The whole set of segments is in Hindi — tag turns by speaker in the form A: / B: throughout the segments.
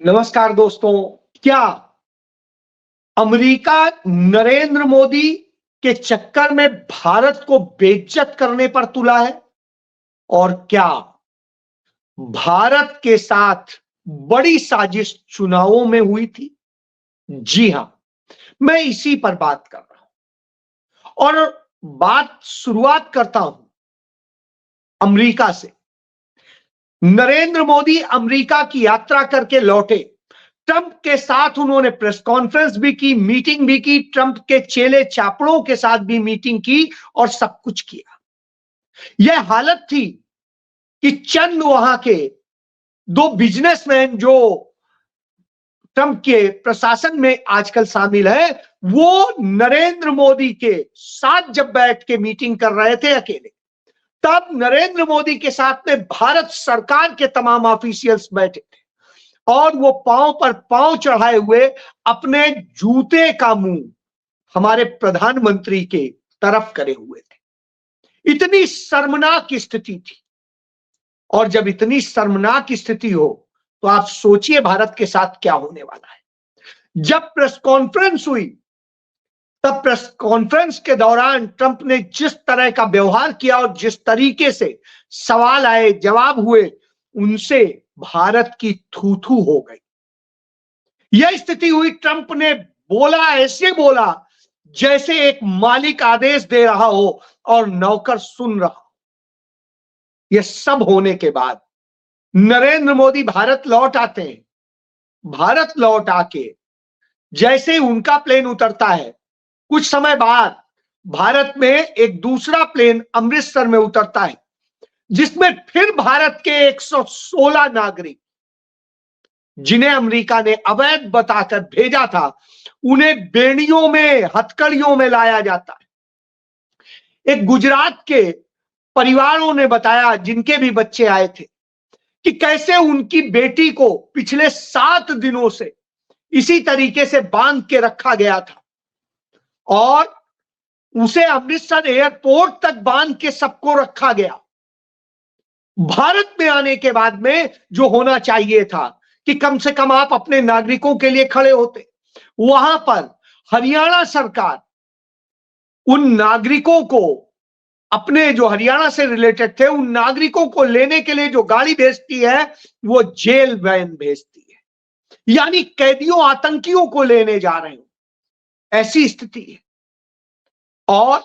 A: नमस्कार दोस्तों। क्या अमेरिका नरेंद्र मोदी के चक्कर में भारत को बेइज्जत करने पर तुला है? और क्या भारत के साथ बड़ी साजिश चुनावों में हुई थी? जी हां, मैं इसी पर बात कर रहा हूं और बात शुरुआत करता हूं अमेरिका से। नरेंद्र मोदी अमेरिका की यात्रा करके लौटे। ट्रंप के साथ उन्होंने प्रेस कॉन्फ्रेंस भी की, मीटिंग भी की, ट्रंप के चेले चापड़ों के साथ भी मीटिंग की और सब कुछ किया। यह हालत थी कि चंद वहां के दो बिजनेसमैन जो ट्रंप के प्रशासन में आजकल शामिल है, वो नरेंद्र मोदी के साथ जब बैठ के मीटिंग कर रहे थे अकेले, तब नरेंद्र मोदी के साथ में भारत सरकार के तमाम ऑफिशियल्स बैठे थे और वो पांव पर पांव चढ़ाए हुए अपने जूते का मुंह हमारे प्रधानमंत्री के तरफ करे हुए थे। इतनी शर्मनाक स्थिति थी। और जब इतनी शर्मनाक स्थिति हो तो आप सोचिए भारत के साथ क्या होने वाला है। जब प्रेस कॉन्फ्रेंस हुई, तब प्रेस कॉन्फ्रेंस के दौरान ट्रंप ने जिस तरह का व्यवहार किया और जिस तरीके से सवाल आए, जवाब हुए, उनसे भारत की थू थू हो गई। यह स्थिति हुई, ट्रंप ने बोला, ऐसे बोला जैसे एक मालिक आदेश दे रहा हो और नौकर सुन रहा हो। यह सब होने के बाद नरेंद्र मोदी भारत लौट आते हैं। भारत लौट आके जैसे ही उनका प्लेन उतरता है, कुछ समय बाद भारत में एक दूसरा प्लेन अमृतसर में उतरता है, जिसमें फिर भारत के 116 नागरिक, जिन्हें अमेरिका ने अवैध बताकर भेजा था, उन्हें बेड़ियों में, हथकड़ियों में लाया जाता है। एक गुजरात के परिवारों ने बताया, जिनके भी बच्चे आए थे, कि कैसे उनकी बेटी को पिछले 7 दिनों से इसी तरीके से बांध के रखा गया था और उसे अमृतसर एयरपोर्ट तक बांध के सबको रखा गया। भारत में आने के बाद में जो होना चाहिए था कि कम से कम आप अपने नागरिकों के लिए खड़े होते, वहां पर हरियाणा सरकार उन नागरिकों को, अपने जो हरियाणा से रिलेटेड थे, उन नागरिकों को लेने के लिए जो गाड़ी भेजती है, वो जेल वैन भेजती है। यानी कैदियों, आतंकियों को लेने जा रहे हो, ऐसी स्थिति है। और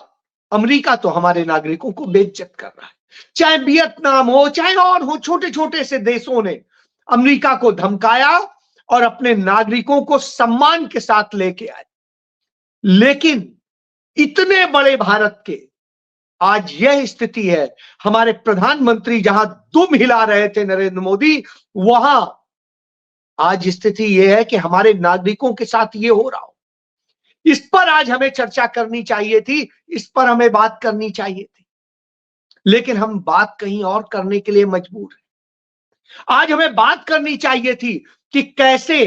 A: अमेरिका तो हमारे नागरिकों को बेइज्जत कर रहा है। चाहे वियतनाम हो, चाहे और हो, छोटे छोटे से देशों ने अमेरिका को धमकाया और अपने नागरिकों को सम्मान के साथ लेके आए। लेकिन इतने बड़े भारत के आज यह स्थिति है। हमारे प्रधानमंत्री जहां दुम हिला रहे थे नरेंद्र मोदी, वहां आज स्थिति यह है कि हमारे नागरिकों के साथ यह हो रहा हो। इस पर आज हमें चर्चा करनी चाहिए थी, इस पर हमें बात करनी चाहिए थी, लेकिन हम बात कहीं और करने के लिए मजबूर हैं। आज हमें बात करनी चाहिए थी कि कैसे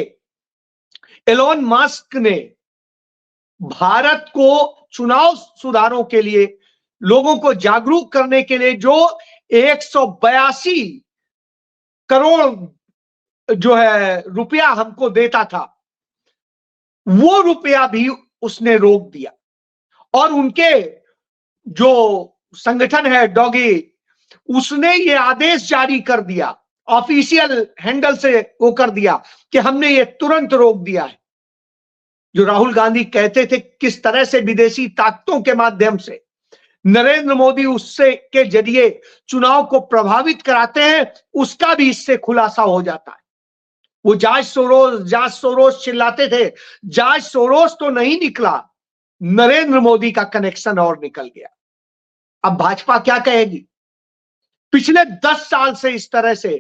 A: एलोन मस्क ने भारत को चुनाव सुधारों के लिए, लोगों को जागरूक करने के लिए जो 182 करोड़ जो है रुपया हमको देता था, वो रुपया भी उसने रोक दिया। और उनके जो संगठन है डॉगी, उसने ये आदेश जारी कर दिया, ऑफिशियल हैंडल से वो कर दिया कि हमने ये तुरंत रोक दिया है। जो राहुल गांधी कहते थे किस तरह से विदेशी ताकतों के माध्यम से नरेंद्र मोदी उससे के जरिए चुनाव को प्रभावित कराते हैं, उसका भी इससे खुलासा हो जाता है। वो जॉर्ज सोरोस चिल्लाते थे, जॉर्ज सोरोस तो नहीं निकला, नरेंद्र मोदी का कनेक्शन और निकल गया। अब भाजपा क्या कहेगी? पिछले 10 साल से इस तरह से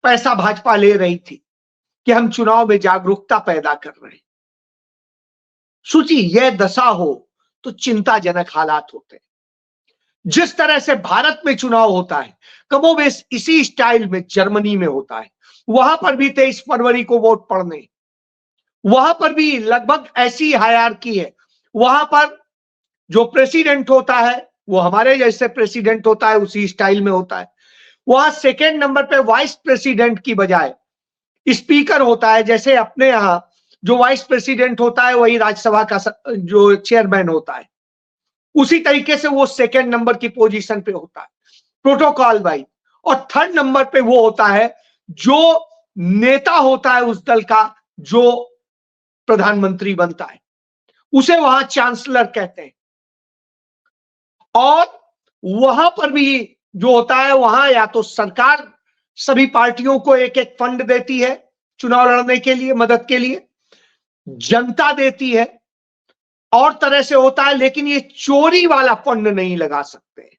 A: पैसा भाजपा ले रही थी कि हम चुनाव में जागरूकता पैदा कर रहे हैं। सोचिए, यह दशा हो तो चिंताजनक हालात होते हैं। जिस तरह से भारत में चुनाव होता है, कमोबेश इसी स्टाइल में जर्मनी में होता है। वहां पर भी 23 फरवरी को वोट पड़ने, वहां पर भी लगभग ऐसी हायरार्की है। वहां पर जो प्रेसिडेंट होता है वो हमारे जैसे प्रेसिडेंट होता है, उसी स्टाइल में होता है। वहां सेकेंड नंबर पे वाइस प्रेसिडेंट की बजाय स्पीकर होता है, जैसे अपने यहां जो वाइस प्रेसिडेंट होता है वही राज्यसभा का जो चेयरमैन होता है, उसी तरीके से वो सेकंड नंबर की पोजीशन पे होता है प्रोटोकॉल वाइज। और थर्ड नंबर पे वो होता है जो नेता होता है उस दल का, जो प्रधानमंत्री बनता है, उसे वहां चांसलर कहते हैं। और वहां पर भी जो होता है, वहां या तो सरकार सभी पार्टियों को एक एक फंड देती है चुनाव लड़ने के लिए, मदद के लिए, जनता देती है, और तरह से होता है। लेकिन ये चोरी वाला फंड नहीं लगा सकते,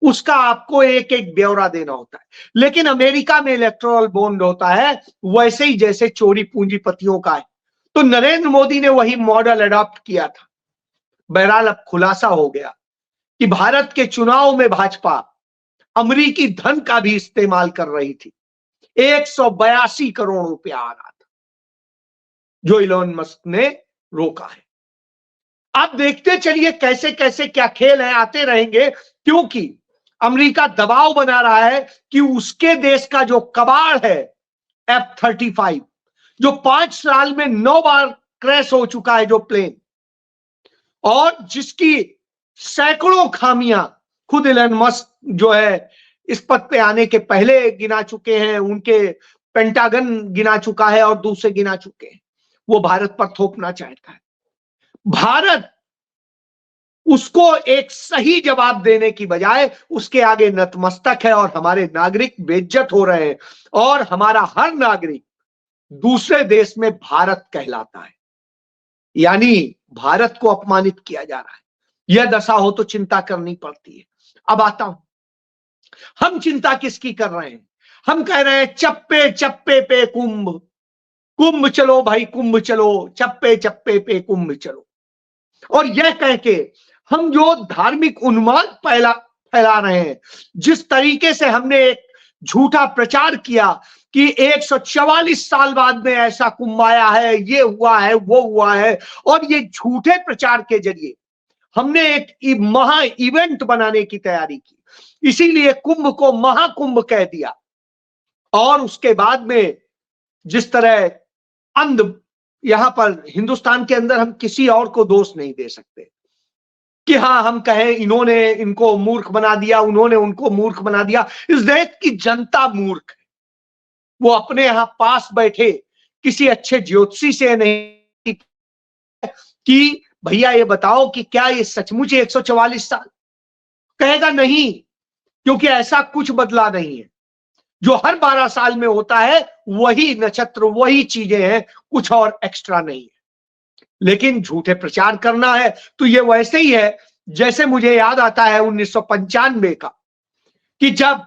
A: उसका आपको एक एक ब्यौरा देना होता है। लेकिन अमेरिका में इलेक्टोरल बॉन्ड होता है वैसे ही जैसे चोरी पूंजीपतियों का है। तो नरेंद्र मोदी ने वही मॉडल अडॉप्ट किया था। बहरहाल अब खुलासा हो गया कि भारत के चुनाव में भाजपा अमेरिकी धन का भी इस्तेमाल कर रही थी। 182 करोड़ रुपया आ रहा था, जो इलोन मस्क ने रोका है। आप देखते चलिए कैसे कैसे क्या खेल है, आते रहेंगे, क्योंकि अमेरिका दबाव बना रहा है कि उसके देश का जो कबाड़ है F-35, जो 5 साल में 9 बार क्रैश हो चुका है जो प्लेन, और जिसकी सैकड़ों खामियां खुद इलोन मस्क जो है इस पद पे आने के पहले गिना चुके हैं, उनके पेंटागन गिना चुका है और दूसरे गिना चुके हैं, वो भारत पर थोपना चाहता है। भारत उसको एक सही जवाब देने की बजाय उसके आगे नतमस्तक है, और हमारे नागरिक बेइज्जत हो रहे हैं, और हमारा हर नागरिक दूसरे देश में भारत कहलाता है, यानी भारत को अपमानित किया जा रहा है। यह दशा हो तो चिंता करनी पड़ती है। अब आता हूं, हम चिंता किसकी कर रहे हैं? हम कह रहे हैं चप्पे चप्पे पे कुंभ, कुंभ चलो भाई कुंभ चलो, चप्पे चप्पे पे कुंभ चलो। और यह कह के हम जो धार्मिक उन्माद फैला रहे हैं, जिस तरीके से हमने एक झूठा प्रचार किया कि 144 साल बाद में ऐसा कुंभ आया है, ये हुआ है, वो हुआ है, और ये झूठे प्रचार के जरिए हमने एक महा इवेंट बनाने की तैयारी की, इसीलिए कुंभ को महाकुंभ कह दिया। और उसके बाद में जिस तरह अंध, यहां पर हिंदुस्तान के अंदर हम किसी और को दोष नहीं दे सकते कि हाँ हम कहें इन्होंने इनको मूर्ख बना दिया, उन्होंने उनको मूर्ख बना दिया। इस देश की जनता मूर्ख है। वो अपने यहां पास बैठे किसी अच्छे ज्योतिषी से नहीं कि भैया ये बताओ कि क्या ये सचमुच 144 साल, कहेगा नहीं, क्योंकि ऐसा कुछ बदला नहीं है। जो हर 12 साल में होता है वही नक्षत्र, वही चीजें हैं, कुछ और एक्स्ट्रा नहीं है। लेकिन झूठे प्रचार करना है तो ये वैसे ही है जैसे मुझे याद आता है 1995 का, कि जब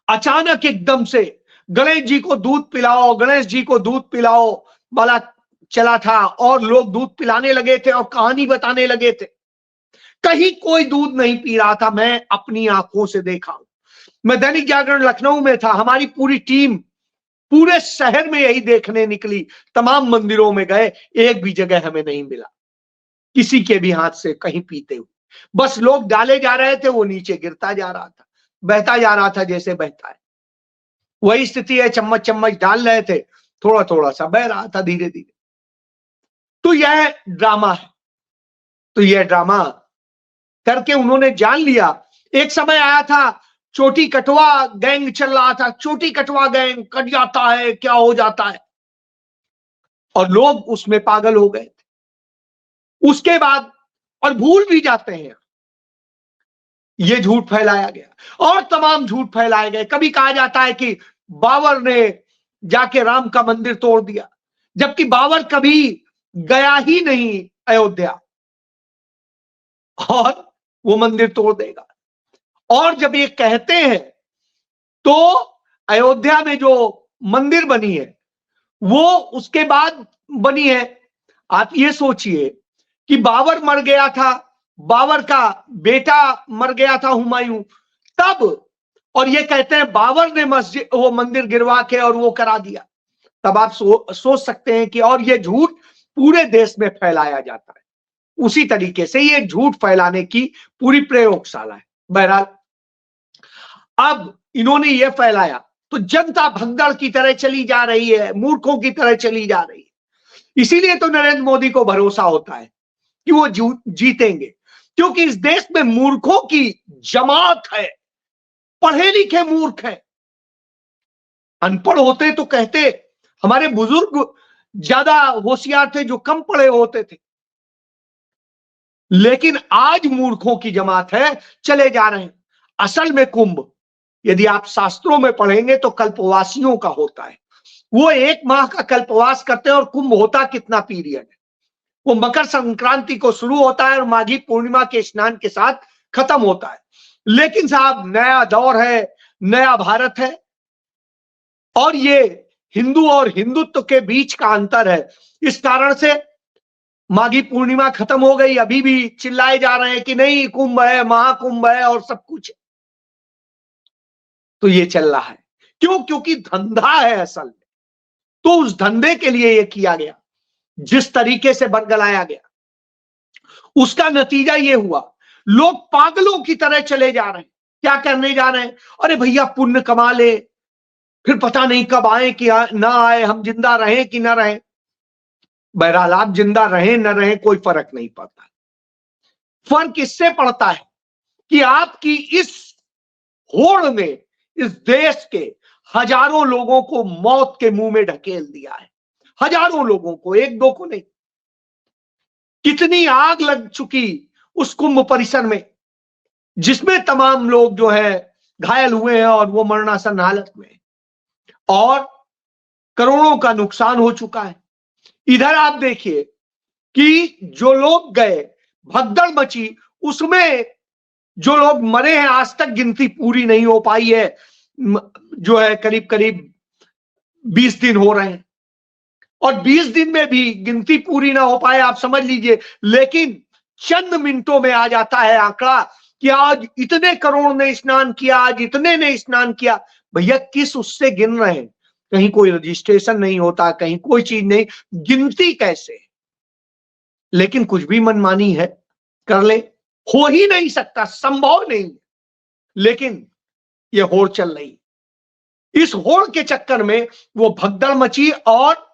A: अचानक एकदम से गणेश जी को दूध पिलाओ, गणेश जी को दूध पिलाओ वाला चला था, और लोग दूध पिलाने लगे थे और कहानी बताने लगे थे। कहीं कोई दूध नहीं पी रहा था, मैं अपनी आंखों से देखा हूं। मैं दैनिक जागरण लखनऊ में था, हमारी पूरी टीम पूरे शहर में यही देखने निकली, तमाम मंदिरों में गए, एक भी जगह हमें नहीं मिला किसी के भी हाथ से कहीं पीते हुए। बस लोग डाले जा रहे थे, वो नीचे गिरता जा रहा था, बहता जा रहा था जैसे बहता है। वही स्थिति है, चम्मच चम्मच डाल रहे थे, थोड़ा थोड़ा सा बह रहा था धीरे धीरे। तो यह ड्रामा है। तो यह ड्रामा करके उन्होंने जान लिया। एक समय आया था, चोटी कटवा गैंग चल रहा था, चोटी कटवा गैंग, कट जाता है क्या हो जाता है, और लोग उसमें पागल हो गए थे। उसके बाद और भूल भी जाते हैं, ये झूठ फैलाया गया और तमाम झूठ फैलाए गए। कभी कहा जाता है कि बाबर ने जाके राम का मंदिर तोड़ दिया, जबकि बाबर कभी गया ही नहीं अयोध्या, और वो मंदिर तोड़ देगा। और जब ये कहते हैं तो अयोध्या में जो मंदिर बनी है वो उसके बाद बनी है। आप ये सोचिए कि बाबर मर गया था, बाबर का बेटा मर गया था हुमायूं तब, और ये कहते हैं बाबर ने मस्जिद वो मंदिर गिरवा के और वो करा दिया। तब आप सोच सकते हैं कि, और ये झूठ पूरे देश में फैलाया जाता है। उसी तरीके से ये झूठ फैलाने की पूरी प्रयोगशाला है। बहरहाल अब इन्होंने ये फैलाया तो जनता भगदड़ की तरह चली जा रही है, मूर्खों की तरह चली जा रही है। इसीलिए तो नरेंद्र मोदी को भरोसा होता है कि वो जीतेंगे, क्योंकि इस देश में मूर्खों की जमात है। पढ़े लिखे मूर्ख हैं। अनपढ़ होते तो कहते हमारे बुजुर्ग ज्यादा होशियार थे जो कम पढ़े होते थे, लेकिन आज मूर्खों की जमात है, चले जा रहे हैं। असल में कुंभ, यदि आप शास्त्रों में पढ़ेंगे तो कल्पवासियों का होता है। वो 1 माह का कल्पवास करते हैं और कुंभ होता कितना पीरियड है। वो मकर संक्रांति को शुरू होता है और माघी पूर्णिमा के स्नान के साथ खत्म होता है। लेकिन साहब, नया दौर है, नया भारत है, और ये हिंदू और हिंदुत्व के बीच का अंतर है। इस कारण से माघी पूर्णिमा खत्म हो गई, अभी भी चिल्लाए जा रहे हैं कि नहीं, कुंभ है, महाकुंभ है और सब कुछ। तो ये चल रहा है। क्यों? क्योंकि धंधा है असल में। तो उस धंधे के लिए ये किया गया, जिस तरीके से बरगलाया गया, उसका नतीजा ये हुआ, लोग पागलों की तरह चले जा रहे हैं। क्या करने जा रहे हैं? अरे भैया, पुण्य कमा ले, फिर पता नहीं कब आए कि ना आए, हम जिंदा रहे कि ना रहे। बहरहाल, आप जिंदा रहे न रहे कोई फर्क नहीं पड़ता। फर्क इससे पड़ता है कि आपकी इस होड़ ने इस देश के हजारों लोगों को मौत के मुंह में ढकेल दिया है। हजारों लोगों को, 1-2 को नहीं। कितनी आग लग चुकी उस कुंभ परिसर में, जिसमें तमाम लोग जो है घायल हुए हैं और वो मरणासन हालत में, और करोड़ों का नुकसान हो चुका है। इधर आप देखिए कि जो लोग गए, भगदड़ मची, उसमें जो लोग मरे हैं आज तक गिनती पूरी नहीं हो पाई है। जो है करीब करीब 20 दिन हो रहे हैं, और 20 दिन में भी गिनती पूरी ना हो पाए, आप समझ लीजिए। लेकिन चंद मिनटों में आ जाता है आंकड़ा कि आज इतने करोड़ ने स्नान किया, आज इतने ने स्नान किया। भैया, किस उससे गिन रहे हैं? कहीं कोई रजिस्ट्रेशन नहीं होता, कहीं कोई चीज नहीं, गिनती कैसे? लेकिन कुछ भी मनमानी है, कर ले, हो ही नहीं सकता, संभव नहीं। लेकिन ये होड़ चल रही, इस होड़ के चक्कर में वो भगदड़ मची और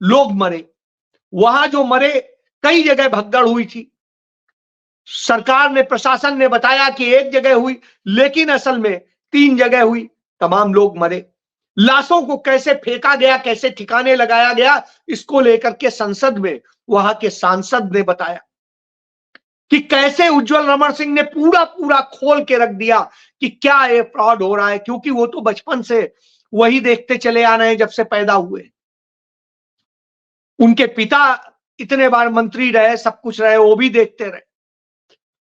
A: लोग मरे। वहां जो मरे, कई जगह भगदड़ हुई थी। सरकार ने, प्रशासन ने बताया कि 1 जगह हुई, लेकिन असल में 3 जगह हुई। तमाम लोग मरे। लाशों को कैसे फेंका गया, कैसे ठिकाने लगाया गया, इसको लेकर के संसद में वहां के सांसद ने बताया कि कैसे उज्जवल रमण सिंह ने पूरा पूरा खोल के रख दिया कि क्या ये फ्रॉड हो रहा है, क्योंकि वो तो बचपन से वही देखते चले आ रहे हैं, जब से पैदा हुए। उनके पिता इतने बार मंत्री रहे, सब कुछ रहे, वो भी देखते रहे।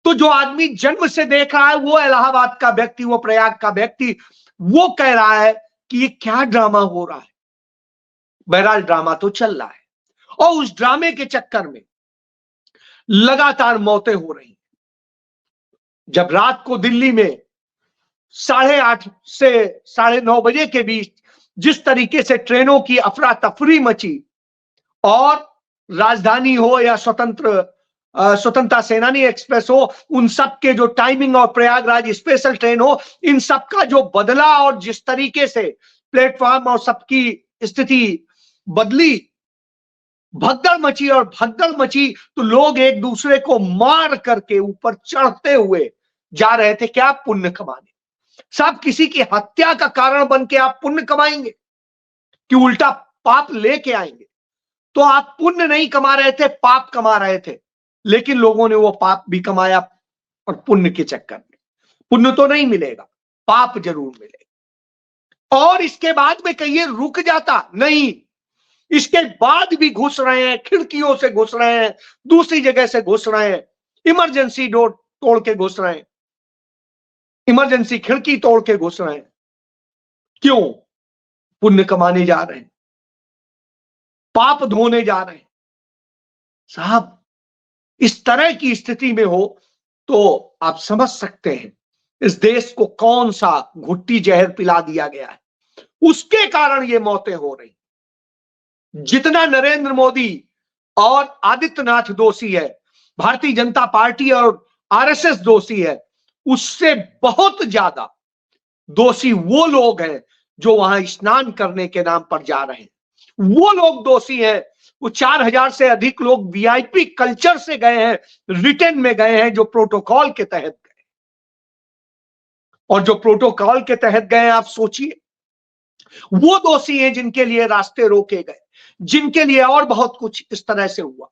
A: तो जो आदमी जन्म से देख रहा है, वो इलाहाबाद का व्यक्ति, वो प्रयाग का व्यक्ति, वो कह रहा है कि ये क्या ड्रामा हो रहा है। बहरहाल, ड्रामा तो चल रहा है, और उस ड्रामे के चक्कर में लगातार मौतें हो रही हैं। जब रात को दिल्ली में 8:30 से 9:30 बजे के बीच जिस तरीके से ट्रेनों की अफरा तफरी मची, और राजधानी हो या स्वतंत्रता सेनानी एक्सप्रेस हो, उन सब के जो टाइमिंग, और प्रयागराज स्पेशल ट्रेन हो, इन सब का जो बदला, और जिस तरीके से प्लेटफॉर्म और सबकी स्थिति बदली, भगदड़ मची। और भगदड़ मची तो लोग एक दूसरे को मार करके ऊपर चढ़ते हुए जा रहे थे, क्या? पुण्य कमाने। साहब, किसी की हत्या का कारण बन के आप पुण्य कमाएंगे कि उल्टा पाप लेके आएंगे? तो आप पुण्य नहीं कमा रहे थे, पाप कमा रहे थे। लेकिन लोगों ने वो पाप भी कमाया, और पुण्य के चक्कर में पुण्य तो नहीं मिलेगा, पाप जरूर मिलेगा। और इसके बाद में कहिए रुक जाता, नहीं, इसके बाद भी घुस रहे हैं, खिड़कियों से घुस रहे हैं, दूसरी जगह से घुस रहे हैं, इमरजेंसी डोर तोड़ के घुस रहे हैं, इमरजेंसी खिड़की तोड़ के घुस रहे हैं। क्यों? पुण्य कमाने जा रहे हैं, पाप धोने जा रहे हैं। साहब, इस तरह की स्थिति में हो तो आप समझ सकते हैं इस देश को कौन सा घुट्टी जहर पिला दिया गया है। उसके कारण ये मौतें हो रही। जितना नरेंद्र मोदी और आदित्यनाथ दोषी है, भारतीय जनता पार्टी और आरएसएस दोषी है, उससे बहुत ज्यादा दोषी वो लोग हैं जो वहां स्नान करने के नाम पर जा रहे हैं, वो लोग दोषी हैं। वो 4000 से अधिक लोग वीआईपी कल्चर से गए हैं, रिटर्न में गए हैं, जो प्रोटोकॉल के तहत गए। और जो प्रोटोकॉल के तहत गए, आप सोचिए, वो दोषी हैं जिनके लिए रास्ते रोके गए, जिनके लिए और बहुत कुछ इस तरह से हुआ।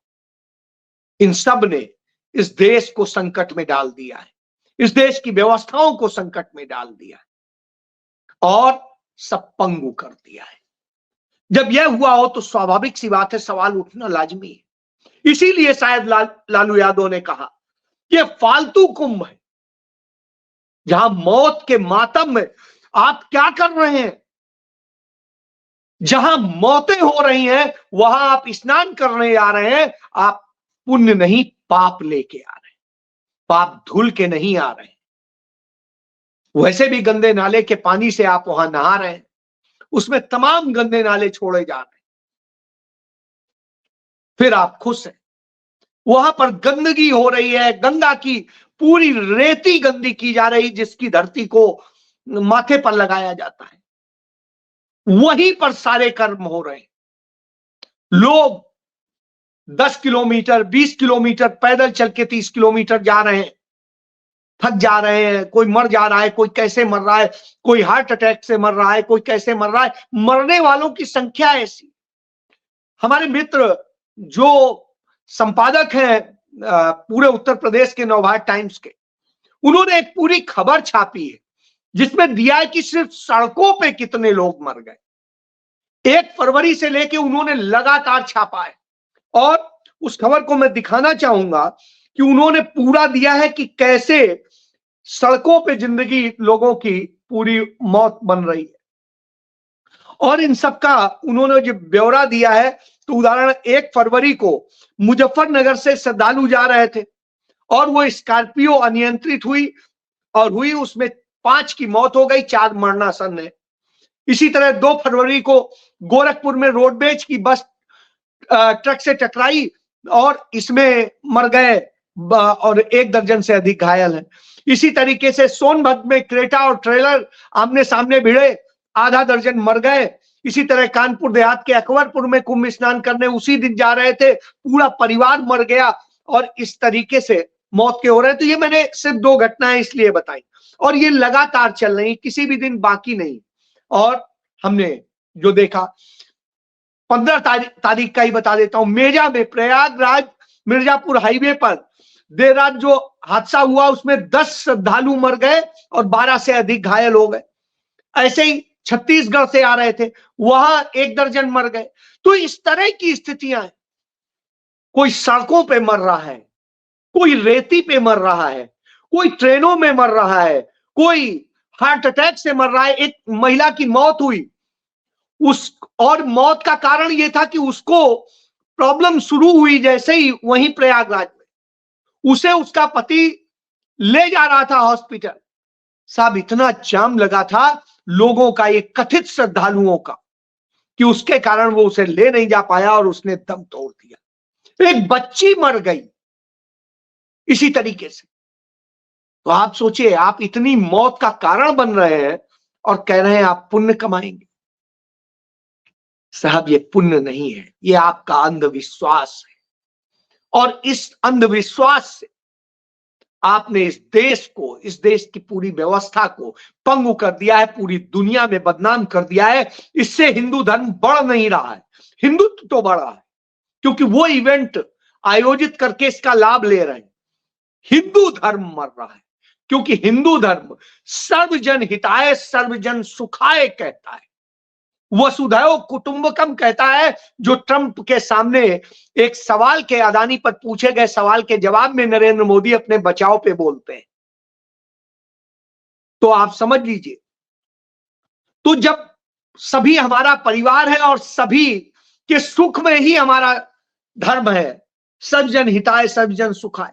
A: इन सब ने इस देश को संकट में डाल दिया है, इस देश की व्यवस्थाओं को संकट में डाल दिया है और सब पंगु कर दिया है। जब यह हुआ हो तो स्वाभाविक सी बात है, सवाल उठना लाजमी है। इसीलिए शायद लालू यादव ने कहा कि फालतू कुंभ है, जहां मौत के मातम में आप क्या कर रहे हैं, जहां मौतें हो रही हैं वहां आप स्नान करने आ रहे हैं। आप पुण्य नहीं पाप लेके आ रहे हैं, पाप धुल के नहीं आ रहे हैं। वैसे भी गंदे नाले के पानी से आप वहां नहा रहे हैं, उसमें तमाम गंदे नाले छोड़े जा रहे हैं, फिर आप खुश हैं। वहां पर गंदगी हो रही है, गंगा की पूरी रेती गंदी की जा रही, जिसकी धरती को माथे पर लगाया जाता है, वहीं पर सारे कर्म हो रहे हैं। लोग 10 किलोमीटर 20 किलोमीटर पैदल चल के 30 किलोमीटर जा रहे हैं, थक जा रहे हैं, कोई मर जा रहा है, कोई कैसे मर रहा है, कोई हार्ट अटैक से मर रहा है, कोई कैसे मर रहा है। मरने वालों की संख्या ऐसी। हमारे मित्र जो संपादक हैं पूरे उत्तर प्रदेश के नवभारत टाइम्स के, उन्होंने एक पूरी खबर छापी है जिसमें दिया है कि सिर्फ सड़कों पे कितने लोग मर गए। 1 फरवरी से लेके उन्होंने लगातार छापा है और उस खबर को मैं दिखाना चाहूंगा कि उन्होंने पूरा दिया है कि कैसे सड़कों पे जिंदगी लोगों की पूरी मौत बन रही है। और इन सब का उन्होंने जो ब्यौरा दिया है, तो उदाहरण 1 फरवरी को मुजफ्फरनगर से श्रद्धालु जा रहे थे और वो स्कॉर्पियो अनियंत्रित हुई और उसमें 5 की मौत हो गई, 4 मरणासन है। इसी तरह 2 फरवरी को गोरखपुर में रोडवेज की बस ट्रक से टकराई और इसमें मर गए और 1 दर्जन से अधिक घायल हैं। इसी तरीके से सोनभद्र में क्रेटा और ट्रेलर आमने सामने भिड़े, आधा दर्जन मर गए। इसी तरह कानपुर देहात के अकबरपुर में कुंभ स्नान करने उसी दिन जा रहे थे, पूरा परिवार मर गया और इस तरीके से मौत के हो रहे हैं। तो ये मैंने सिर्फ 2 घटनाएं इसलिए बताई और ये लगातार चल रही, किसी भी दिन बाकी नहीं। और हमने जो देखा 15 तारीख का ही बता देता हूं, मेजा में प्रयागराज मिर्जापुर हाईवे पर देर रात जो हादसा हुआ उसमें 10 श्रद्धालु मर गए और 12 से अधिक घायल हो गए। ऐसे ही छत्तीसगढ़ से आ रहे थे, वहां 1 दर्जन मर गए। तो इस तरह की स्थितियां हैं। कोई सड़कों पे मर रहा है, कोई रेती पे मर रहा है, कोई ट्रेनों में मर रहा है, कोई हार्ट अटैक से मर रहा है। एक महिला की मौत हुई, और मौत का कारण यह था कि उसको प्रॉब्लम शुरू हुई जैसे ही वहीं प्रयागराज में, उसे उसका पति ले जा रहा था हॉस्पिटल। साहब इतना जाम लगा था लोगों का, ये कथित श्रद्धालुओं का, कि उसके कारण वो उसे ले नहीं जा पाया और उसने दम तोड़ दिया। एक बच्ची मर गई इसी तरीके से। तो आप सोचिए, आप इतनी मौत का कारण बन रहे हैं और कह रहे हैं आप पुण्य कमाएंगे। साहब ये पुण्य नहीं है, ये आपका अंधविश्वास है। और इस अंधविश्वास से आपने इस देश को, इस देश की पूरी व्यवस्था को पंगु कर दिया है, पूरी दुनिया में बदनाम कर दिया है। इससे हिंदू धर्म बढ़ नहीं रहा है, हिंदुत्व तो बढ़ रहा है, क्योंकि वो इवेंट आयोजित करके इसका लाभ ले रहे हैं। हिंदू धर्म मर रहा है, क्योंकि हिंदू धर्म सर्वजन हिताय सर्वजन सुखाय कहता है, वसुधैव कुटुंबकम कहता है। जो ट्रंप के सामने एक सवाल के, अदानी पर पूछे गए सवाल के जवाब में नरेंद्र मोदी अपने बचाव पे बोलते हैं। तो आप समझ लीजिए, तो जब सभी हमारा परिवार है और सभी के सुख में ही हमारा धर्म है, सर्वजन हिताय सर्वजन सुखाय,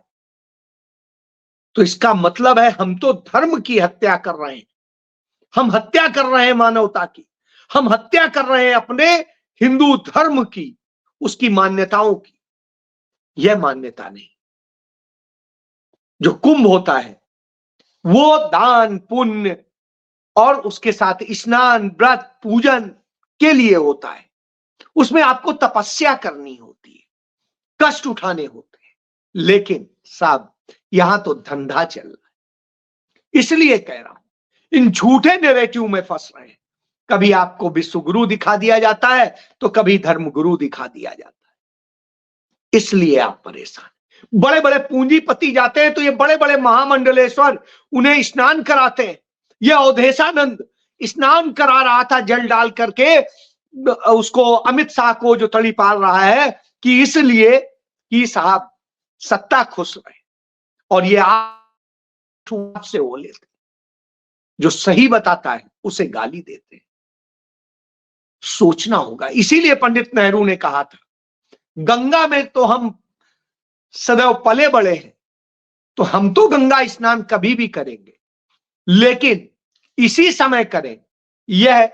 A: तो इसका मतलब है हम तो धर्म की हत्या कर रहे हैं, हम हत्या कर रहे हैं मानवता की, हम हत्या कर रहे हैं अपने हिंदू धर्म की, उसकी मान्यताओं की। यह मान्यता नहीं। जो कुंभ होता है वो दान पुण्य और उसके साथ स्नान, व्रत, पूजन के लिए होता है। उसमें आपको तपस्या करनी होती है, कष्ट उठाने होते हैं। लेकिन साहब यहां तो धंधा चल रहा है। इसलिए कह रहा हूं, इन झूठे नैरेटिव में फंस रहे हैं। कभी आपको विश्वगुरु दिखा दिया जाता है तो कभी धर्मगुरु दिखा दिया जाता है। इसलिए आप परेशान। बड़े बड़े पूंजीपति जाते हैं तो ये बड़े बड़े महामंडलेश्वर उन्हें स्नान कराते हैं। यह अवधेशानंद स्नान करा रहा था जल डाल करके उसको, अमित शाह को जो तड़ी पाल रहा है, कि इसलिए कि साहब सत्ता खुश रहे। और ये आप से वो लेते, जो सही बताता है उसे गाली देते हैं। सोचना होगा। इसीलिए पंडित नेहरू ने कहा था, गंगा में तो हम सदैव पले बड़े हैं, तो हम तो गंगा स्नान कभी भी करेंगे, लेकिन इसी समय करें। यह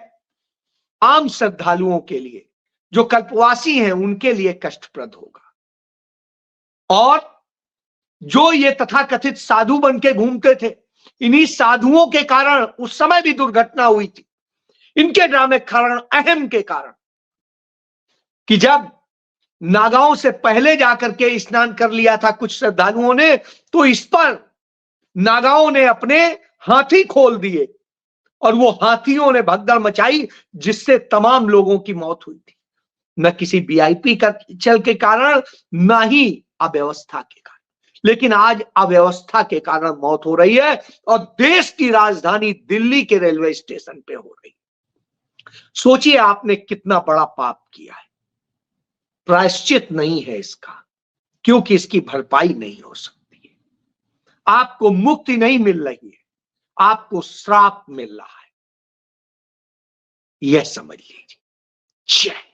A: आम श्रद्धालुओं के लिए, जो कल्पवासी हैं, उनके लिए कष्टप्रद होगा। और जो ये तथाकथित साधु बन के घूमते थे, इन्हीं साधुओं के कारण उस समय भी दुर्घटना हुई थी। इनके ड्रामे कारण, अहम के कारण, कि जब नागाओं से पहले जाकर के स्नान कर लिया था कुछ श्रद्धालुओं ने, तो इस पर नागाओं ने अपने हाथी खोल दिए और वो हाथियों ने भगदड़ मचाई, जिससे तमाम लोगों की मौत हुई थी। न किसी वीआईपी का चल के कारण, न ही अव्यवस्था के कारण। लेकिन आज अव्यवस्था के कारण मौत हो रही है और देश की राजधानी दिल्ली के रेलवे स्टेशन पे हो रही है। सोचिए आपने कितना बड़ा पाप किया है। प्रायश्चित नहीं है इसका, क्योंकि इसकी भरपाई नहीं हो सकती है। आपको मुक्ति नहीं मिल रही है, आपको श्राप मिल रहा है। यह समझ लीजिए। जय